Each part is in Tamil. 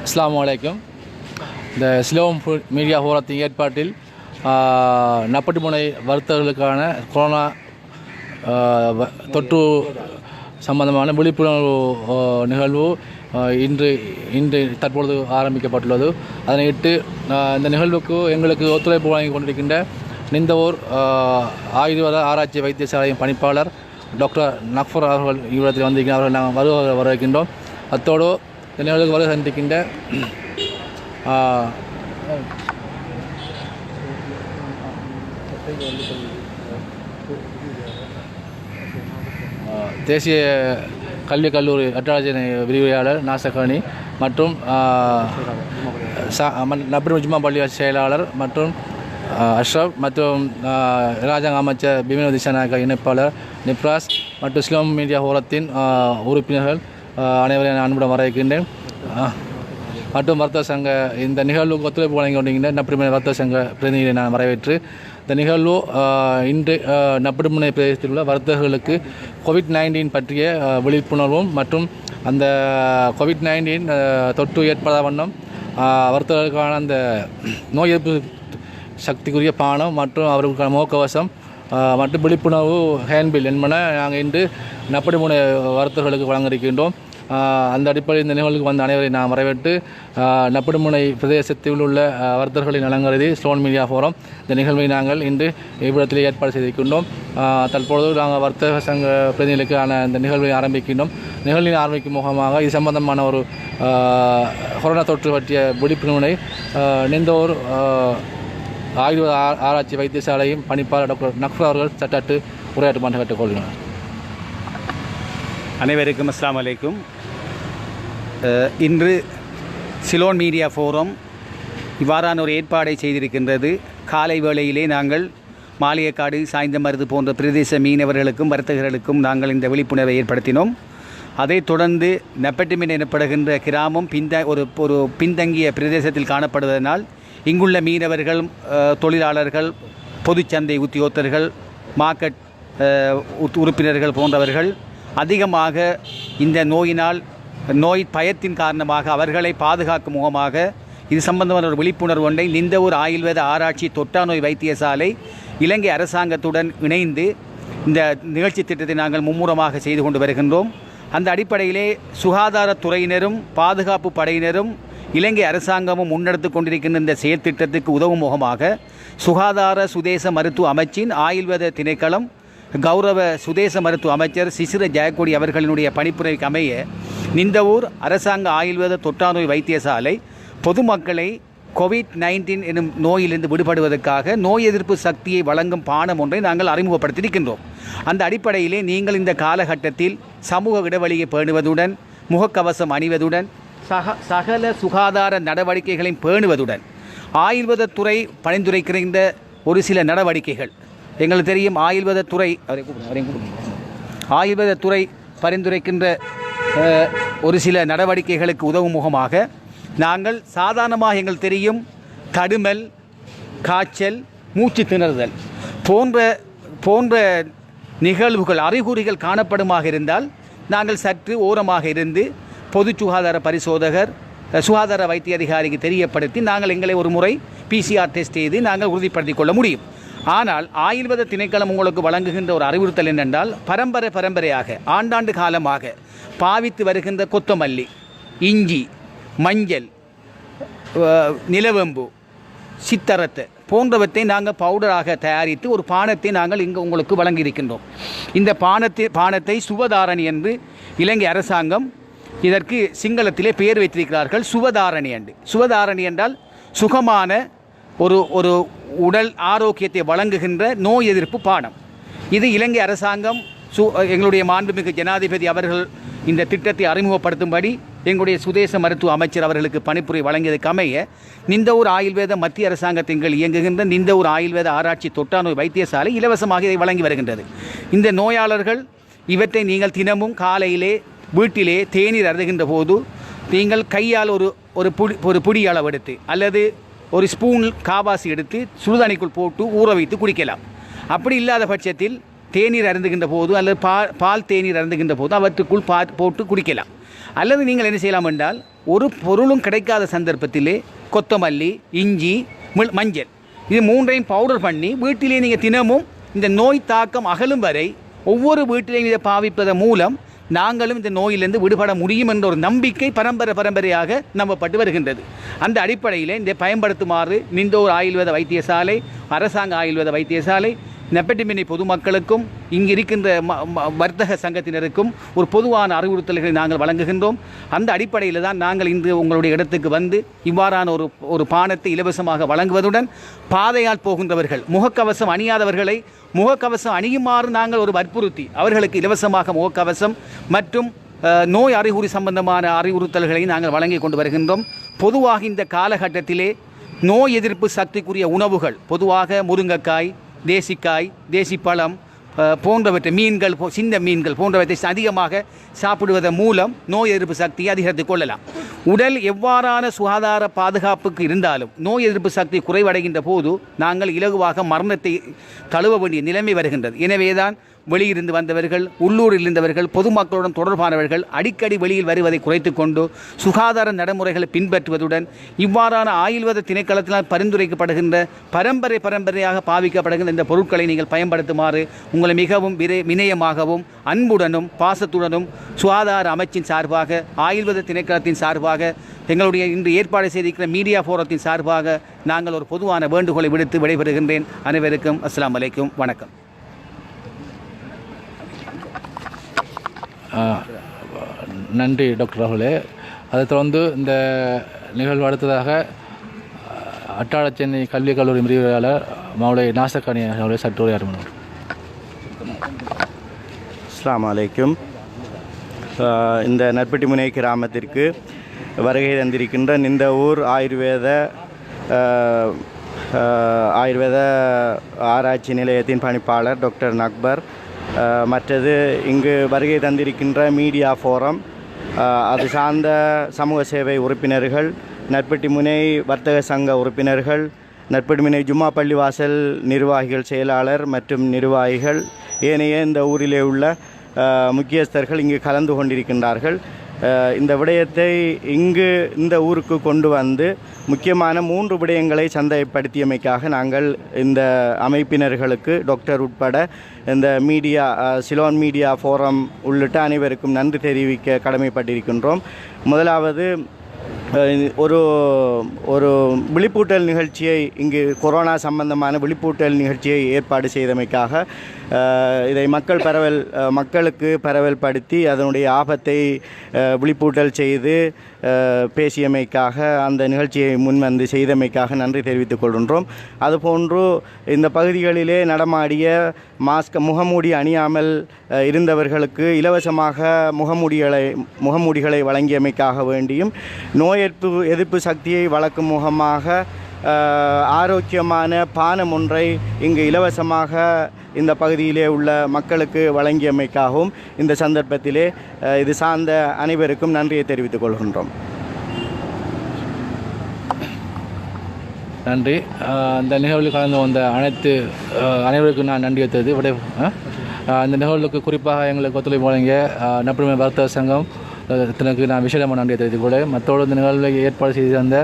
அஸ்ஸலாமு அலைக்கும். இந்த சிலோம் மீடியா ஃபோரத்தின் ஏற்பாட்டில் நப்பட்டிமுனை வர்த்தகர்களுக்கான கொரோனா தொற்று சம்பந்தமான விழிப்புணர்வு நிகழ்வு இன்று தற்பொழுது ஆரம்பிக்கப்பட்டுள்ளது. அதனையிட்டு இந்த நிகழ்வுக்கு எங்களுக்கு ஒத்துழைப்பு வழங்கி கொண்டிருக்கின்ற நிந்தவூர் ஆயுர்வேத ஆராய்ச்சி வைத்தியசாலையின் பணிப்பாளர் டாக்டர் நக்ஃபர் அவர்கள் இவ்விடத்தில் வந்திருக்கின்ற அவர்கள் நாங்கள் வரவேற்கின்றோம். அத்தோடு இந்த நிகழ்வுக்கு வருகை சந்திக்கின்ற தேசிய கல்விக் கல்லூரி அட்டாலஜி விரிவுரையாளர் நாசகானி மற்றும் நப்ரி ஜும்மா பள்ளி செயலாளர் மற்றும் அஷ்ரப் மற்றும் ராஜாங்க அமைச்சர் பிமின் திசாநாயக்க இணைப்பாளர் நிப்ராஸ் மற்றும் சிலோம் மீடியா ஃபோரத்தின் உறுப்பினர்கள் அனைவரையும் அன்புடன் வரவேற்கின்றேன். மற்றும் வர்த்தக சங்க இந்த நிகழ்வுக்கு ஒத்துழைப்பு வழங்கி கொண்டிருக்கின்ற நப்படிமுனை வர்த்தக சங்க பிரதிநிதியை நான் வரவேற்று இந்த நிகழ்வு இன்று நப்படிமுனை பிரதேசத்தில் உள்ள வர்த்தகர்களுக்கு கோவிட்-19 பற்றிய விழிப்புணர்வும் மற்றும் அந்த கோவிட்-19 தொற்று ஏற்படாத வண்ணம் வர்த்தகர்களுக்கான அந்த நோய் எதிர்ப்பு சக்திக்குரிய பானம் மற்றும் அவர்களுக்கான முகக்கவசம் மற்றும் விழிப்புணர்வு ஹேண்ட்பில் என்பன நாங்கள் இன்று நப்படிமுனை வர்த்தகர்களுக்கு வழங்க இருக்கின்றோம். அந்த அடிப்படையில் இந்த நிகழ்வுக்கு வந்த அனைவரையும் நான் வரவேற்று நப்படிமுனை பிரதேசத்தில் உள்ள வர்த்தகர்களின் நலங்கருதி ஸ்லோன் மீடியா ஃபோரம் இந்த நிகழ்வை நாங்கள் இன்று இவ்விடத்தில் ஏற்பாடு செய்திருக்கின்றோம். தற்பொழுது நாங்கள் வர்த்தக சங்க பிரதிநிதிகளுக்கான இந்த நிகழ்வை ஆரம்பிக்கின்றோம். நிகழ்வின் ஆரம்பிக்கும் முகமாக இது சம்பந்தமான ஒரு கொரோனா தொற்று பற்றிய விழிப்புணர்வினை நிந்தவூர் ஆயுர்வேத ஆராய்ச்சி வைத்தியசாலையும் பணிப்பாளர் டாக்டர் நக்ஃபர் அவர்கள் சட்டாட்டு உரையாற்றுமாறு கேட்டுக்கொள்கிறார். அனைவருக்கும் அஸ்ஸலாமு அலைக்கும். இன்று சிலோன் மீடியா ஃபோரம் இவ்வாறான ஒரு ஏற்பாடை செய்திருக்கின்றது. காலை வேளையிலே நாங்கள் மாளிகைக்காடு சாய்ந்தமருது போன்ற பிரதேச மீனவர்களுக்கும் வர்த்தகர்களுக்கும் நாங்கள் இந்த விழிப்புணர்வை ஏற்படுத்தினோம். அதைத் தொடர்ந்து நப்பட்டிமுனை எனப்படுகின்ற கிராமம் ஒரு பின்தங்கிய பிரதேசத்தில் காணப்படுவதனால் இங்குள்ள மீனவர்கள், தொழிலாளர்கள், பொதுச்சந்தை உத்தியோகத்தர்கள், மார்க்கெட் உறுப்பினர்கள் போன்றவர்கள் அதிகமாக இந்த நோய் பயத்தின் காரணமாக அவர்களை பாதுகாக்கும் முகமாக இது சம்பந்தமான ஒரு விழிப்புணர்வு ஒன்றை நிந்தவூர் ஆயுர்வேத ஆராய்ச்சி தொட்டாநோய் வைத்தியசாலை இலங்கை அரசாங்கத்துடன் இணைந்து இந்த நிகழ்ச்சி திட்டத்தை நாங்கள் மும்முரமாக செய்து கொண்டு வருகின்றோம். அந்த அடிப்படையிலே சுகாதாரத்துறையினரும் பாதுகாப்பு படையினரும் இலங்கை அரசாங்கமும் முன்னெடுத்து கொண்டிருக்கின்ற இந்த செயல் திட்டத்துக்கு உதவும் முகமாக சுகாதார சுதேச மருத்துவ அமைச்சின் ஆயுர்வேத திணைக்களம் கௌரவ சுதேச மருத்துவ அமைச்சர் சிசிர ஜெயக்கொடி அவர்களினுடைய பணிப்புரைக்கு அமைய நிந்தவூர் அரசாங்க ஆயுர்வேத தொட்டாநோய் வைத்தியசாலை பொதுமக்களை கோவிட்-19 எனும் நோயிலிருந்து விடுபடுவதற்காக நோய் எதிர்ப்பு சக்தியை வழங்கும் பானம் ஒன்றை நாங்கள் அறிமுகப்படுத்தியிருக்கின்றோம். அந்த அடிப்படையிலே நீங்கள் இந்த காலகட்டத்தில் சமூக இடைவெளியை பேணுவதுடன் முகக்கவசம் அணிவதுடன் சகல சுகாதார நடவடிக்கைகளையும் பேணுவதுடன் ஆயுர்வேதத்துறை பரிந்துரைக்கின்ற ஒரு சில நடவடிக்கைகள் எங்களுக்கு தெரியும். ஆயுர்வேதத்துறை பரிந்துரைக்கின்ற ஒரு சில நடவடிக்கைகளுக்கு உதவும் முகமாக நாங்கள் சாதாரணமாக எங்களுக்கு தெரியும் தடுமல், காய்ச்சல், மூச்சு திணறுதல் போன்ற நிகழ்வுகள் அறிகுறிகள் காணப்படுமாக இருந்தால் நாங்கள் சற்று ஓரமாக இருந்து பொது சுகாதார பரிசோதகர், சுகாதார வைத்திய அதிகாரிக்கு தெரியப்படுத்தி நாங்கள் எங்களை ஒரு முறை PCR டெஸ்ட் செய்து நாங்கள் உறுதிப்படுத்திக் கொள்ள முடியும். ஆனால் ஆயுர்வேத திணைக்களம் உங்களுக்கு வழங்குகின்ற ஒரு அறிவுறுத்தல் என்னென்றால் பரம்பரையாக ஆண்டாண்டு காலமாக பாவித்து வருகின்ற கொத்தமல்லி, இஞ்சி, மஞ்சள், நிலவேம்பு, சித்தரத்தை போன்றவற்றை நாங்கள் பவுடராக தயாரித்து ஒரு பானத்தை நாங்கள் இங்கு உங்களுக்கு வழங்கியிருக்கின்றோம். இந்த பானத்தை சுவதாரணி என்று இலங்கை அரசாங்கம் இதற்கு சிங்களத்திலே பெயர் வைத்திருக்கிறார்கள். சுவதாரணி என்றால் சுகமான ஒரு உடல் ஆரோக்கியத்தை வழங்குகின்ற நோய் எதிர்ப்பு பானம். இது இலங்கை அரசாங்கம் எங்களுடைய மாண்புமிகு ஜனாதிபதி அவர்கள் இந்த திட்டத்தை அறிமுகப்படுத்தும்படி எங்களுடைய சுதேச மருத்துவ அமைச்சர் அவர்களுக்கு பணிப்புரை வழங்கியதுக்கு அமைய நிந்தவூர் ஆயுர்வேத மத்திய அரசாங்கத்தின் கீழ் இயங்குகின்ற நிந்தவூர் ஆயுர்வேத ஆராய்ச்சி தொட்டாநோய் வைத்தியசாலை இலவசமாக இதை வழங்கி வருகின்றது. இந்த நோயாளர்கள் இவற்றை நீங்கள் தினமும் காலையிலே வீட்டிலே தேநீர் அருந்துகின்ற போது நீங்கள் கையால் ஒரு புடி அளவு எடுத்து அல்லது ஒரு ஸ்பூன் காவாசி எடுத்து சுடுதண்ணிக்குள் போட்டு ஊற வைத்து குடிக்கலாம். அப்படி இல்லாத பட்சத்தில் தேநீர் அருந்துகின்ற போது அல்லது பால் தேநீர் அருந்துகின்ற போது அவற்றுக்குள் போட்டு குடிக்கலாம். அல்லது நீங்கள் என்ன செய்யலாம் என்றால், ஒரு பொருளும் கிடைக்காத சந்தர்ப்பத்திலே கொத்தமல்லி, இஞ்சி, மஞ்சள் இது மூன்றையும் பவுடர் பண்ணி வீட்டிலே நீங்கள் தினமும் இந்த நோய் தாக்கம் அகலும் வரை ஒவ்வொரு வீட்டிலையும் இதை பாவிப்பதன் மூலம் நாங்களும் இந்த நோயிலிருந்து விடுபட முடியும் என்ற ஒரு நம்பிக்கை பரம்பரையாக நம்பப்பட்டு வருகின்றது. அந்த அடிப்படையில் இதை பயன்படுத்துமாறு நிந்தோர் ஆயுர்வேத வைத்தியசாலை, அரசாங்க ஆயுர்வேத வைத்தியசாலை, நெப்பட்டிமினி பொதுமக்களுக்கும் இங்கு இருக்கின்ற வர்த்தக சங்கத்தினருக்கும் ஒரு பொதுவான அறிவுறுத்தல்களை நாங்கள் வழங்குகின்றோம். அந்த அடிப்படையில் தான் நாங்கள் இன்று உங்களுடைய இடத்துக்கு வந்து இவ்வாறான ஒரு பானத்தை இலவசமாக வழங்குவதுடன், பாதையால் போகின்றவர்கள் முகக்கவசம் அணியாதவர்களை முகக்கவசம் அணியுமாறு நாங்கள் ஒரு வற்புறுத்தி அவர்களுக்கு இலவசமாக முகக்கவசம் மற்றும் நோய் அறிகுறி சம்பந்தமான அறிவுறுத்தல்களை நாங்கள் வழங்கி கொண்டு வருகின்றோம். பொதுவாக இந்த காலகட்டத்திலே நோய் எதிர்ப்பு சக்திக்குரிய உணவுகள், பொதுவாக முருங்கைக்காய், தேசிக்காய், தேசிப்பழம் போன்றவற்றை, மீன்கள், சின்ன மீன்கள் போன்றவற்றை அதிகமாக சாப்பிடுவதன் மூலம் நோய் எதிர்ப்பு சக்தியை அதிகரித்துக் கொள்ளலாம். உடல் எவ்வாறான சுகாதார பாதுகாப்புக்கு இருந்தாலும் நோய் எதிர்ப்பு சக்தி குறைவடைகின்ற போது நாங்கள் இலகுவாக மரணத்தை தழுவ வேண்டிய நிலைமை வருகின்றது. எனவேதான் வெளியிருந்து வந்தவர்கள், உள்ளூரில் இருந்தவர்கள், பொதுமக்களுடன் தொடர்பானவர்கள் அடிக்கடி வெளியில் வருவதை குறைத்து கொண்டு சுகாதார நடைமுறைகளை பின்பற்றுவதுடன், இவ்வாறான ஆயுர்வேத திணைக்களத்தினால் பரிந்துரைக்கப்படுகின்ற பரம்பரையாக பாவிக்கப்படுகின்ற இந்த பொருட்களை நீங்கள் பயன்படுத்துமாறு உங்களை மிகவும் வினயமாகவும் அன்புடனும் பாசத்துடனும் சுகாதார அமைச்சின் சார்பாக, ஆயுர்வேத திணைக்களத்தின் சார்பாக, எங்களுடைய இன்று ஏற்பாடு செய்திருக்கிற மீடியா ஃபோரத்தின் சார்பாக நாங்கள் ஒரு பொதுவான வேண்டுகோளை விடுத்து விடைபெறுகின்றேன். அனைவருக்கும் அஸ்ஸலாமு அலைக்கும், வணக்கம். நன்றி டாக்டர் ராகுலே. அதை தொடர்ந்து இந்த நிகழ்வு அடுத்ததாக அட்டாள சென்னை கல்விக் கல்லூரி விரிவுரையாளர் மௌலை நாசக்கானி அவருடைய சற்றுரை அறிமுகம். அஸ்ஸலாமு அலைக்கும். இந்த நற்பட்டிமுனை கிராமத்திற்கு வருகை தந்திருக்கின்ற நிந்தவூர் ஆயுர்வேத ஆராய்ச்சி நிலையத்தின் பணிப்பாளர் டாக்டர் நக்பர், மற்றது இங்கு வருகை தந்திருக்கின்ற மீடியா ஃபோரம், அது சார்ந்த சமூக சேவை உறுப்பினர்கள், நற்பட்டிமுனை வர்த்தக சங்க உறுப்பினர்கள், நற்பட்டிமுனை ஜும்மா பள்ளிவாசல் நிர்வாகிகள், செயலாளர் மற்றும் நிர்வாகிகள், ஏனைய இந்த ஊரிலே உள்ள முக்கியஸ்தர்கள் இங்கு கலந்து கொண்டிருக்கின்றார்கள். இந்த விடயத்தை இங்கு இந்த ஊருக்கு கொண்டு வந்து முக்கியமான 3 விடயங்களை சந்தைப்படுத்தியமைக்காக நாங்கள் இந்த அமைப்பினர்களுக்கு டாக்டர் உட்பட இந்த சிலோன் மீடியா ஃபோரம் உள்ளிட்ட அனைவருக்கும் நன்றி தெரிவிக்க கடமைப்பட்டிருக்கின்றோம். முதலாவது, ஒரு விழிப்பூட்டல் நிகழ்ச்சியை இங்கு கொரோனா சம்பந்தமான விழிப்பூட்டல் நிகழ்ச்சியை ஏற்பாடு செய்தமைக்காக இதை மக்களுக்கு பரவல்படுத்தி அதனுடைய ஆபத்தை விழிப்பூட்டல் செய்து பேசியமைக்காக, அந்த நிகழ்ச்சியை முன்வந்து செய்தமைக்காக நன்றி தெரிவித்துக் கொள்கின்றோம். அதுபோன்று இந்த பகுதிகளிலே நடமாடிய முகமூடி அணியாமல் இருந்தவர்களுக்கு இலவசமாக முகமூடிகளை வழங்கியமைக்காக வேண்டியும், நோய் எதிர்ப்பு சக்தியை வளர்க்கும் முகமாக ஆரோக்கியமான பானம் ஒன்றை இங்கு இலவசமாக இந்த பகுதியிலே உள்ள மக்களுக்கு வழங்கியமைக்காகவும் இந்த சந்தர்ப்பத்திலே இது சார்ந்த அனைவருக்கும் நன்றியை தெரிவித்துக் கொள்கின்றோம். நன்றி. அந்த நிகழ்வில் கலந்து வந்த அனைவருக்கும் நான் நன்றி தெரிவித்து அந்த நிகழ்வுக்கு குறிப்பாக எங்களுக்கு ஒத்துழைப்பு வழங்கிய நற்பட்டிமுனை வர்த்தக சங்கம் தனக்கு நான் விசேஷமாக நன்றியை தெரிவித்துக் கொள்கிறேன். மற்றோடு இந்த நிகழ்வை ஏற்பாடு செய்து தந்த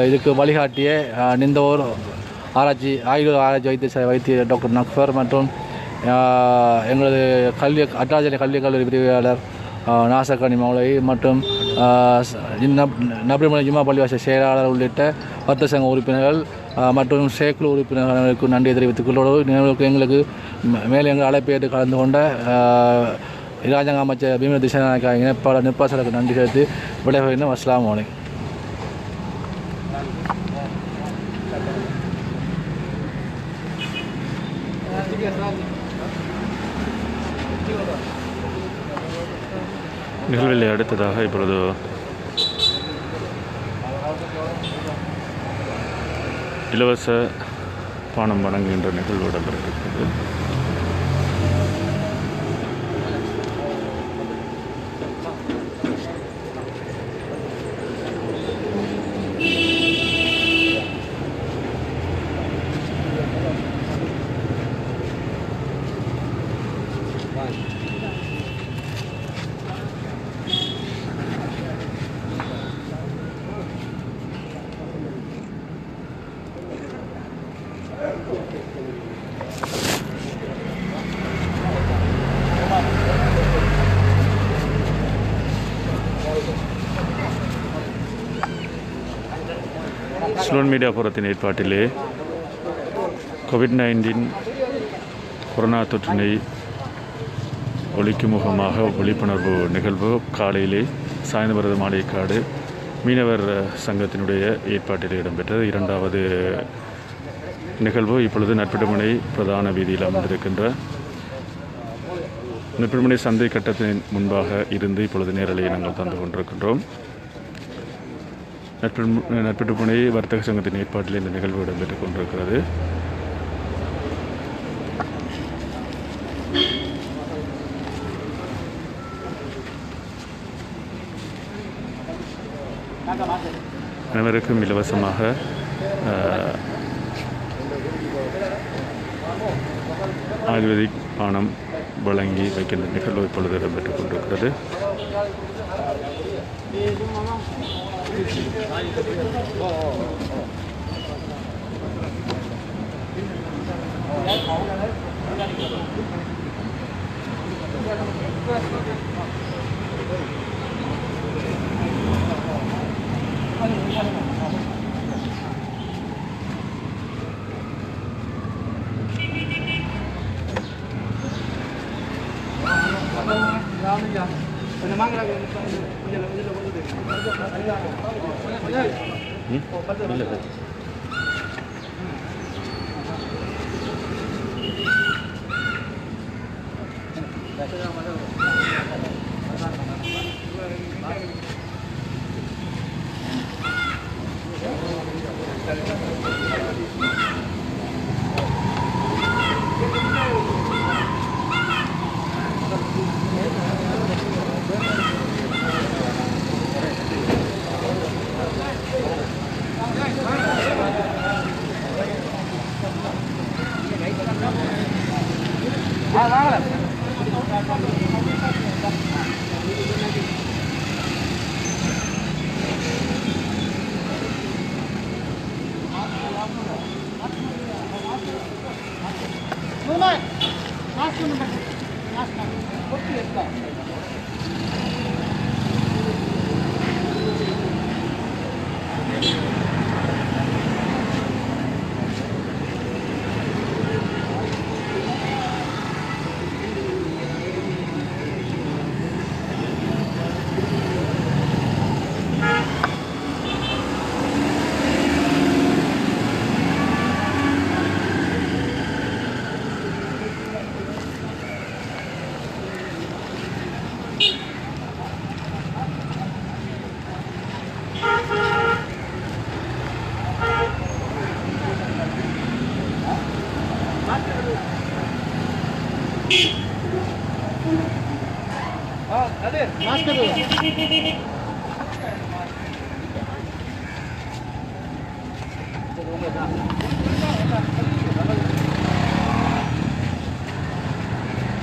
இதுக்கு வழிகாட்டிய நிந்தவூர் ஆயுர்வேத ஆராய்ச்சி வைத்திய டாக்டர் நக்பர் மற்றும் எங்களது அட்டாள கல்விக் கல்லூரி விரிவுரையாளர் நாசக்கானி மௌலை மற்றும் நற்பட்டிமுனை ஜும்மா பள்ளிவாசல் செயலாளர் உள்ளிட்ட வர்த்தக சங்க உறுப்பினர்கள் மற்றும் சேக்குழு உறுப்பினர்களுக்கு நன்றியை தெரிவித்துக் கொள்வதோடு எங்களுக்கு மேலே எங்கள் அழைப்பை ஏற்று கலந்து கொண்ட இராஜாங்க அமைச்சர் பீமேந்திர திசாநாயக்கா இணைப்பாளர் நிர்பாசலுக்கு நன்றி செலுத்தி விடைபெறுகிறோம். அஸ்ஸலாமு அலைக்கும். நிகழ்வில் அடுத்ததாக இப்பொழுது இலவச பானம் வழங்குகின்ற நிகழ்வு இடம்பெற்றிருக்கிறது. சிலோன் மீடியா ஃபோரத்தின் ஏற்பாட்டிலே கோவிட்-19 கொரோனா தொற்றினை ஒழிக்கும் முகமாக விழிப்புணர்வு நிகழ்வு காலையிலே சாய்ந்தமருது மாளிகைக்காடு மீனவர் சங்கத்தினுடைய ஏற்பாட்டில் இடம்பெற்றது. இரண்டாவது நிகழ்வு இப்பொழுது நட்பெடுமுனை பிரதான வீதியில் அமர்ந்திருக்கின்ற நட்பெடுமுனை சந்தை கட்டத்தின் முன்பாக இருந்து இப்பொழுது நேரலையை நாங்கள் தந்து கொண்டிருக்கின்றோம். நட்பெடுமுனை வர்த்தக சங்கத்தின் ஏற்பாட்டில் இந்த நிகழ்வு இடம்பெற்றுக் கொண்டிருக்கிறது. அனைவருக்கும் இலவசமாக ஆயுர்வேதிக் பானம் வழங்கி வைக்கின்ற நிகழ்வு இப்பொழுது இடம்பெற்றுக் கொண்டிருக்கிறது.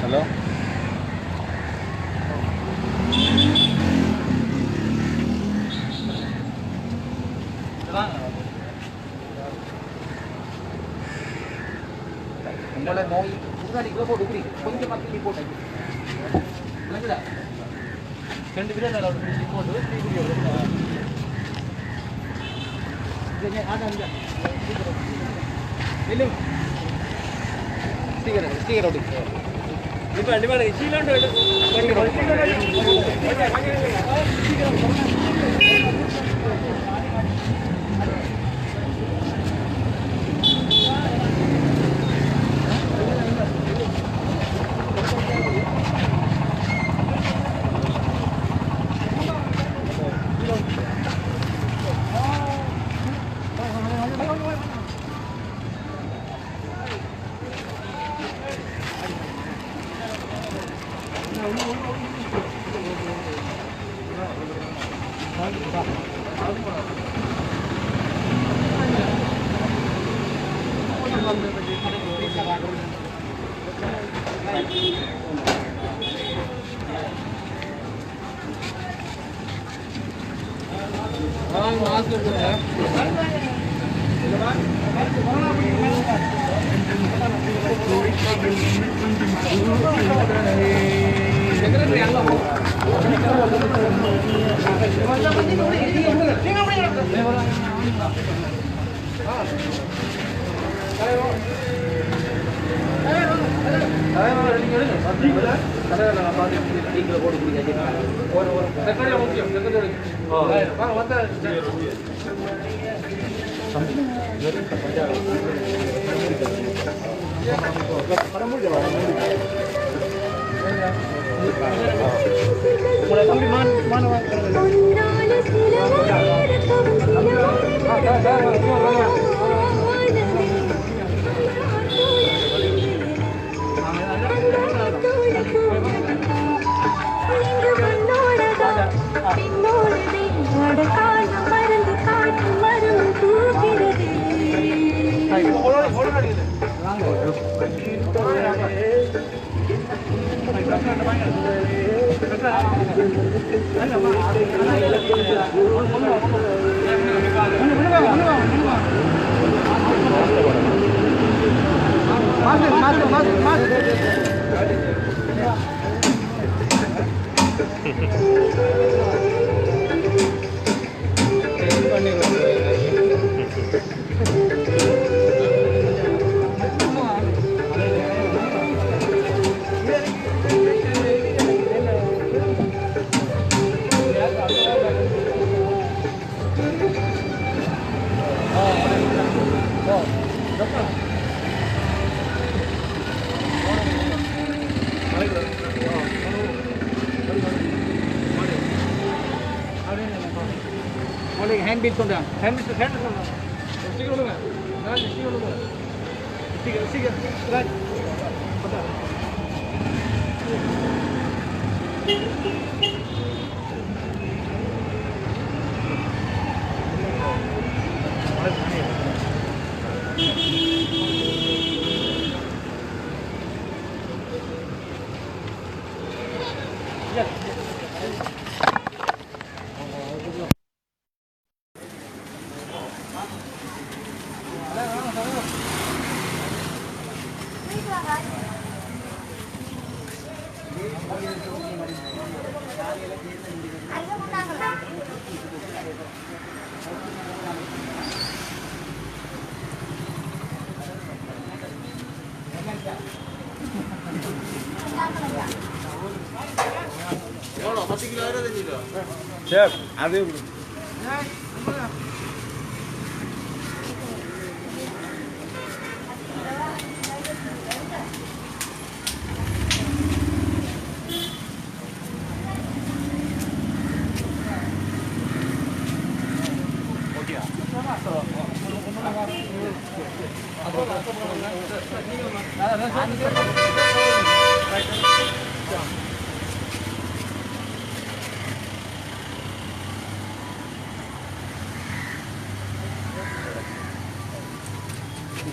ஹலோ உங்களை நோய் முன்னாடி போட்டு இப்படி கொஞ்சம் மக்கள் போட்டு இல்லைங்களா 2 வீரர் போட்டு ஸ்டீக்கர் ஓடி இப்போ அடிமான சீலாண்டு ஹேண்ட் பில் சொல்கிறேன்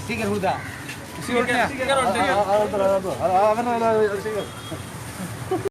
சீக்கிரம் கொடுத்தா சீக்கிரம்